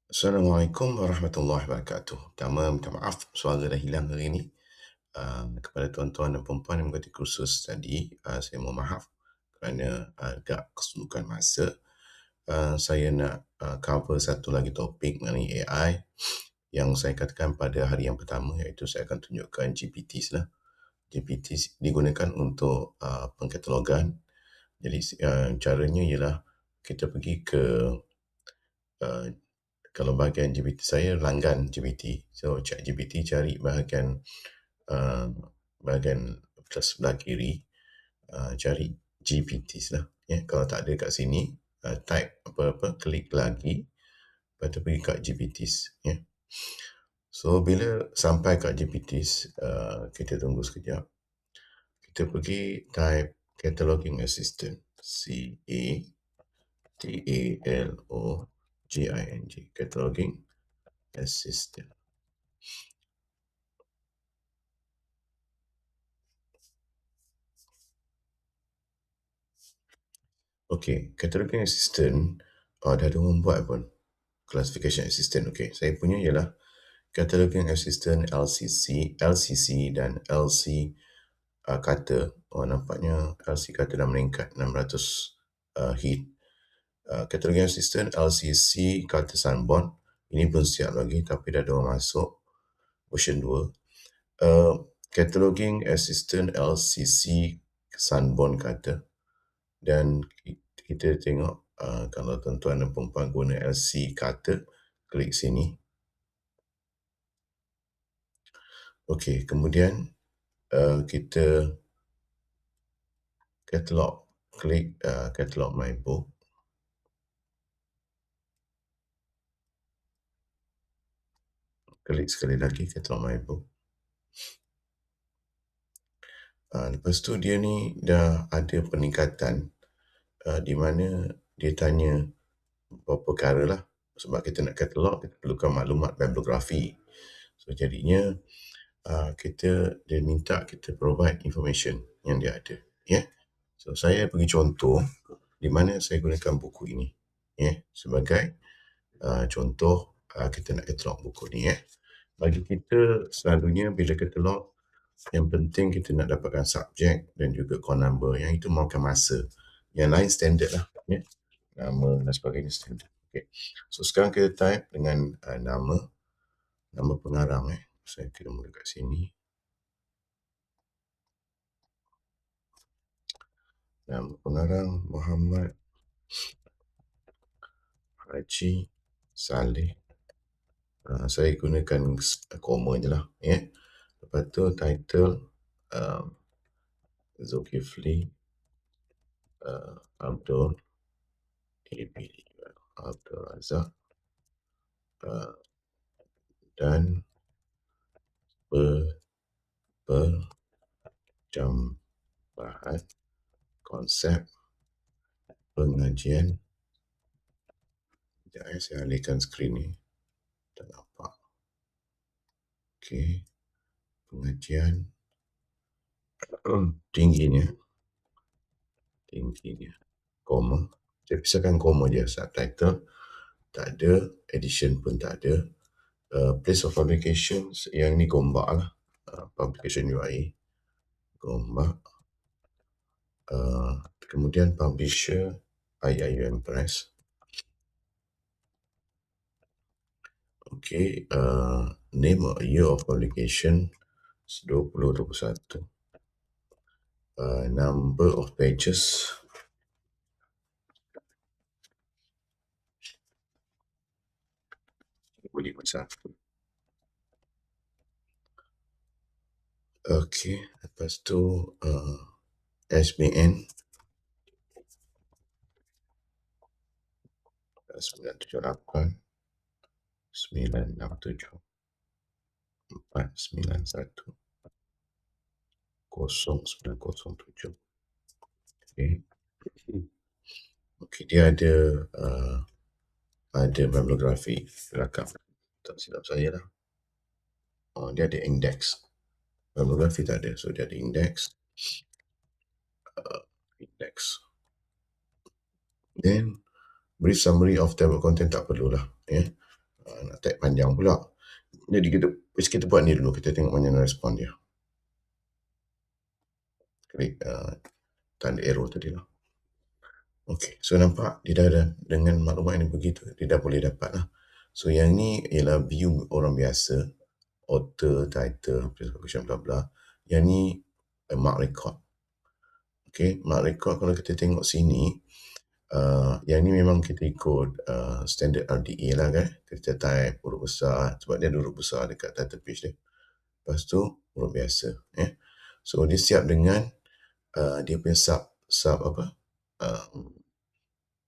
Assalamualaikum warahmatullahi wabarakatuh. Pertama, minta maaf suara dah hilang hari ini. Kepada tuan-tuan dan puan-puan yang mengikuti kursus tadi, saya mohon maaf kerana agak kesundukan masa. Saya nak cover satu lagi topik mengenai AI yang saya katakan pada hari yang pertama, iaitu saya akan tunjukkan GPTs lah. GPTs digunakan untuk pengkatalogan. Jadi caranya ialah kita pergi ke kalau bahagian GPT saya langgan GPT. So chat GPT cari bahagian sebelah kiri, cari GPTs lah. Kalau tak ada kat sini, type apa-apa, klik lagi, lepas tu pergi kat GPTs. So bila sampai kat GPTs, kita tunggu sekejap. Kita pergi type Cataloging Assistant, CATALOGING, Cataloging Assistant. Okay, Cataloging Assistant, dah ada orang buat pun. Classification Assistant, okay. Saya punya ialah Cataloging Assistant LCC dan LC kata. Nampaknya LC kata dah meningkat 600 hit. Cataloging Assistant LCC kata Sunborn, ini belum siap lagi tapi dah ada orang masuk version 2. Cataloging Assistant LCC Sunborn kata, dan kita tengok kalau tuan-tuan dan perempuan guna LC kata, klik sini. Okey, kemudian kita katalog, klik katalog my book. Klik sekali lagi katalog my book. Lepas tu dia ni dah ada peningkatan di mana dia tanya beberapa perkara lah. Sebab kita nak katalog, kita perlukan maklumat bibliografi. So jadinya dia minta kita provide information yang dia ada. So saya bagi contoh di mana saya gunakan buku ini sebagai contoh kita nak katalog buku ni. Bagi kita selalunya bila katalog, yang penting kita nak dapatkan subjek dan juga call number. Yang itu makan masa. Yang lain standard lah. Nama dan sebagainya standard. Okay. So sekarang kita type dengan nama pengarang. Saya kira mula kat sini. Nama pengarang Muhammad Haji Saleh. Saya gunakan koma je lah. Lepas tu title Zulkifli Abdul Razak dan perjambahan konsep pengajian. Sekejap saya alihkan skrin ni. Tak nampak. Okey. Pengajian tingginya. Koma. Saya pisahkan koma je. Subtitle tak ada. Edition pun tak ada. Place of publication, yang ni Gombak lah. Publication UAE. Gombak. Kemudian publisher IIUM Press. Okay, name or year of publication 2021. Number of pages 51. Okay, lepas tu SBN 978 967 491 0907. Okay, dia ada bibliografi belakang. Tak silap saya lah. Dia ada index. Bibliografi tak ada. So dia ada index. Then brief summary of table content tak perlulah. Nak type panjang pula. Jadi kita buat ni dulu. Kita tengok mana respon dia. Klik tanda arrow tadi lah. Okey, so nampak dia dah dengan maklumat yang begitu, dia dah boleh dapat lah. So yang ni ialah view orang biasa, author, title, description, bla bla. Yang ni mark record. Okey, mark record kalau kita tengok sini, yang ni memang kita ikut standard RDA lah kan. Kita type huruf besar, sebab dia ada huruf besar dekat title page dia. Lepas tu huruf biasa. So dia siap dengan dia punya sub apa?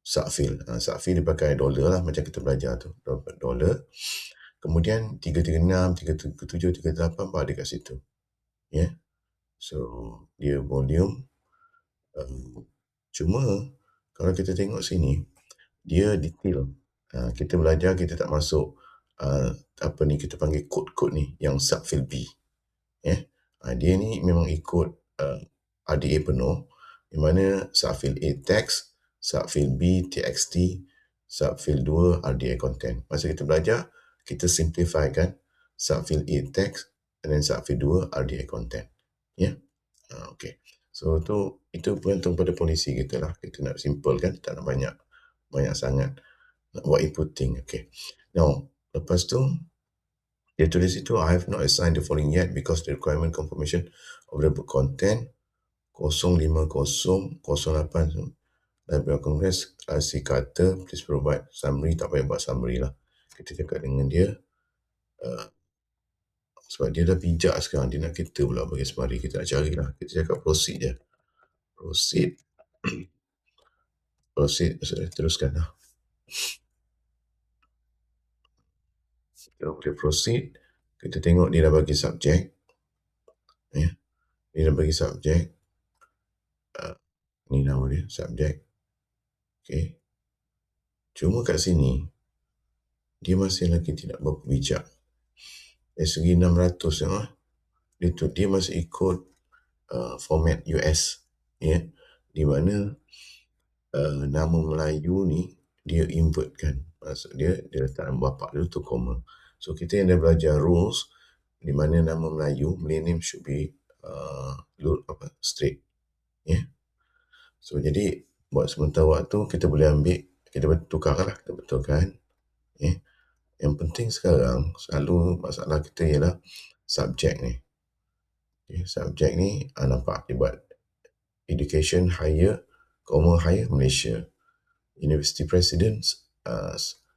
Subfield. Subfield dia pakai dollar lah macam kita belajar tu. Dollar. Kemudian 336, 337, 338 ada kat situ. So dia volume. Cuma kalau kita tengok sini, dia detail. Kita belajar, kita tak masuk apa ni kita panggil kod-kod ni yang subfield B. Dia ni memang ikut RDA penuh, di mana subfield A text, subfield B TXT, subfield 2 RDA content. Masa kita belajar, kita simplify kan subfield A text dan subfield 2 RDA content. Okay. So itu bergantung pada polisi kita lah. Kita nak simple kan, tak nak banyak sangat nak buat inputting. Okay. Now, lepas tu dia tulis itu, I have not assigned the following yet because the requirement confirmation of the book content 05008 Library of Congress si kata please provide summary. Tak payah buat summary lah. Kita cakap dengan dia sebab dia dah bijak sekarang, dia nak kita pula bagi summary. Kita nak cari lah. Kita cakap proceed je. Proceed. Teruskan lah. Kita boleh proceed. Kita tengok dia dah bagi subjek. Dia dah bagi subjek. Ni nama dia, subjek. Okay. Cuma kat sini, dia masih lagi tidak berapa bijak. Dari segi 600 dia masih ikut format US. Di mana nama Melayu ni dia invert kan. Maksud dia letak nama bapak dia tu koma. So kita yang dah belajar rules, di mana nama Melayu, Malay name should be straight. So jadi buat sementara waktu kita boleh ambil, kita tukarlah, kita betulkan. Yang penting sekarang selalu masalah kita ialah subjek ni. Subjek ni nampak dia buat education higher, higher Malaysia. University Presidents,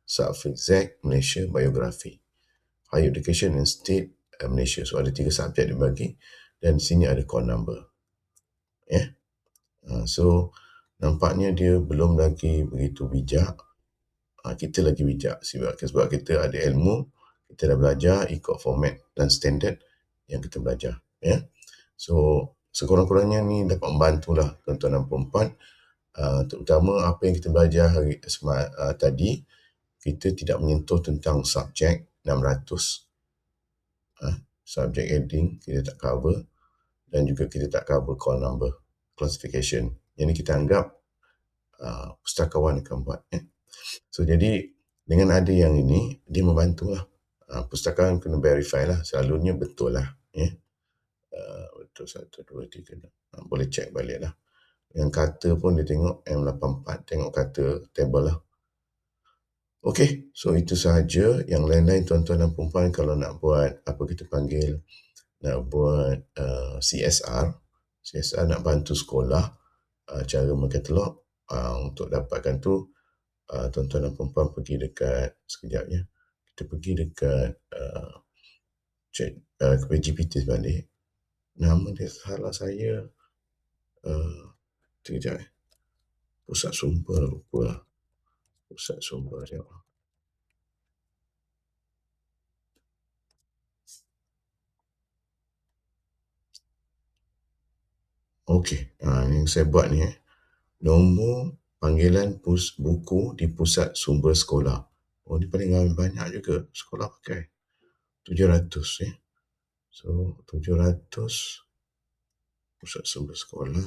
subfield Z Malaysia Biography. Higher Education and State Malaysia. So ada 3 subjek dia bagi dan di sini ada call number. So nampaknya dia belum lagi begitu bijak. Kita lagi bijak sebab kita ada ilmu, kita dah belajar ikut format dan standard yang kita belajar. So sekurang-kurangnya ni dapat membantulah tuan-tuan dan puan-puan, terutama apa yang kita belajar tadi. Kita tidak menyentuh tentang subjek 600. Subject heading kita tak cover, dan juga kita tak cover call number classification. Yang ni kita anggap pustakawan akan buat. So jadi dengan ada yang ini, dia membantulah. Pustakawan kena verify lah, selalunya betul lah. Betul 1, 2, 3. Boleh check balik lah. Yang kata pun dia tengok M84, tengok kata table lah. Okey, so itu sahaja. Yang lain-lain tuan-tuan dan puan-puan kalau nak buat apa kita panggil, nak buat CSR nak bantu sekolah, cara mengkatalog, untuk dapatkan tu, tuan-tuan dan puan-puan pergi dekat, sekejap ya, kita pergi dekat GPT balik. Nama dia salah saya, sekejap pusat sumber, lupa lah. Pusat sumber dia. Okey, yang saya buat ni nombor panggilan buku di pusat sumber sekolah. Oh, ni paling banyak juga sekolah pakai. 700 So 700 pusat sumber sekolah.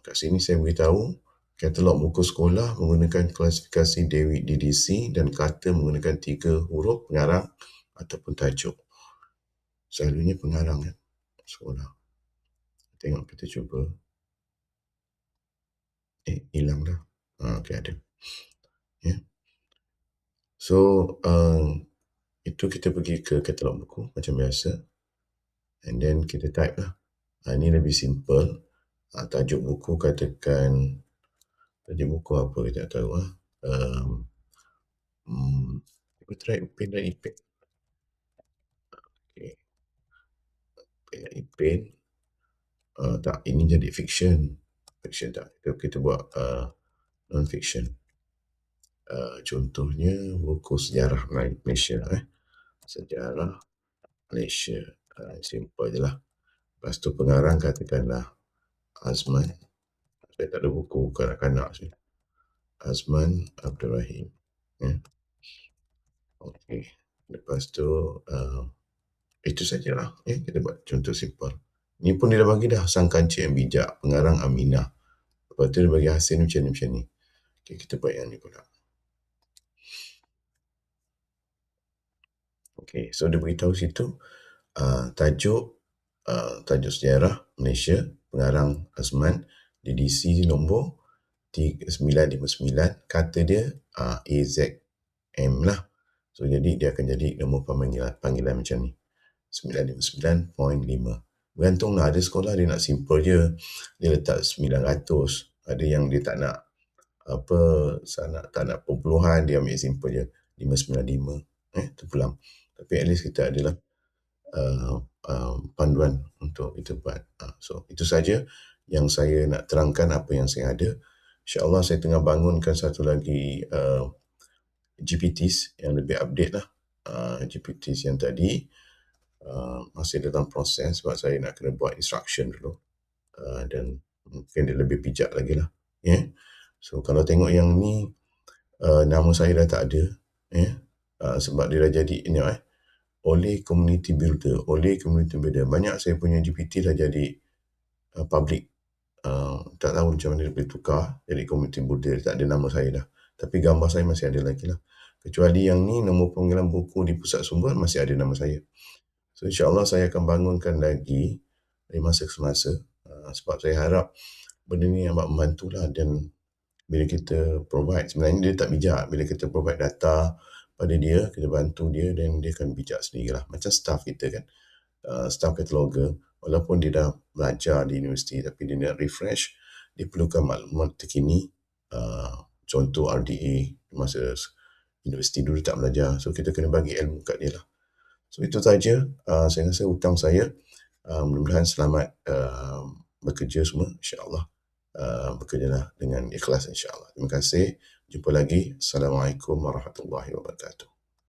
Kat sini saya beritahu Katalog buku sekolah menggunakan klasifikasi David DDC dan kata menggunakan 3 huruf pengarang ataupun tajuk. Selalunya pengarang ya, sekolah. Tengok kita cuba. Hilang dah. Okay, ada. Ya. So, itu kita pergi ke katalog buku macam biasa. And then kita type lah. Ini lebih simple. Tajuk buku katakan, tajuk buku apa kita tak tahu lah. Kita try Upin dan Ipin. Okay. Upin dan Ipin. Tak, ini jadi fiction. Fiction tak. Kita buat non-fiction. Contohnya buku sejarah Malaysia. Sejarah Malaysia. Simple je lah. Lepas tu pengarang katakanlah Azman. Saya tak ada buku kanak-kanak sini. Azman Abdul Rahim. Ya. Okey. Lepas tu itu sajalah. Kita buat contoh simple. Ni pun dia dah bagi dah. Sang Kancil yang Bijak. Pengarang Aminah. Lepas tu dia bagi hasil macam ni. Okay, kita buat yang ni pula. Okay, so dia beritahu situ tajuk sejarah Malaysia, pengarang Azman, DDC nombor 959, kata dia AZM lah. So jadi dia akan jadi nombor panggilan macam ni, 959.5. Bergantung lah, ada sekolah dia nak simple je, dia letak 900. Ada yang dia tak nak tak nak perpuluhan, dia ambil simple je, 595. Terpulang. Tapi at least kita adalah panduan untuk kita buat. So itu saja yang saya nak terangkan, apa yang saya ada. InsyaAllah saya tengah bangunkan satu lagi GPTs yang lebih update lah. GPTs yang tadi masih dalam proses sebab saya nak kena buat instruction dulu. Dan mungkin dia lebih bijak lagi lah. So kalau tengok yang ni, nama saya dah tak ada. Sebab dia dah jadi oleh community builder. Banyak saya punya GPT dah jadi public. Tak tahu macam mana dia boleh tukar jadi community builder, tak ada nama saya dah. Tapi gambar saya masih ada lagi lah. Kecuali yang ni, nombor panggilan buku di pusat sumber, masih ada nama saya. So insyaAllah saya akan bangunkan lagi dari masa ke masa. Sebab saya harap benda ni amat membantulah. Dan bila kita provide, sebenarnya dia tak bijak. Bila kita provide data pada dia, kita bantu dia, dan dia akan bijak sendirilah. Macam staff kita kan, staff cataloger, walaupun dia dah belajar di universiti, tapi dia nak refresh, dia perlukan maklumat terkini. Contoh RDA, masa universiti dulu tak belajar, so kita kena bagi ilmu kat dia lah. So itu saja, saya rasa hutang saya. Mudah-mudahan selamat bekerja semua, insyaAllah. Bekerjalah dengan ikhlas, insyaAllah. Terima kasih. Jumpa lagi. Assalamualaikum warahmatullahi wabarakatuh.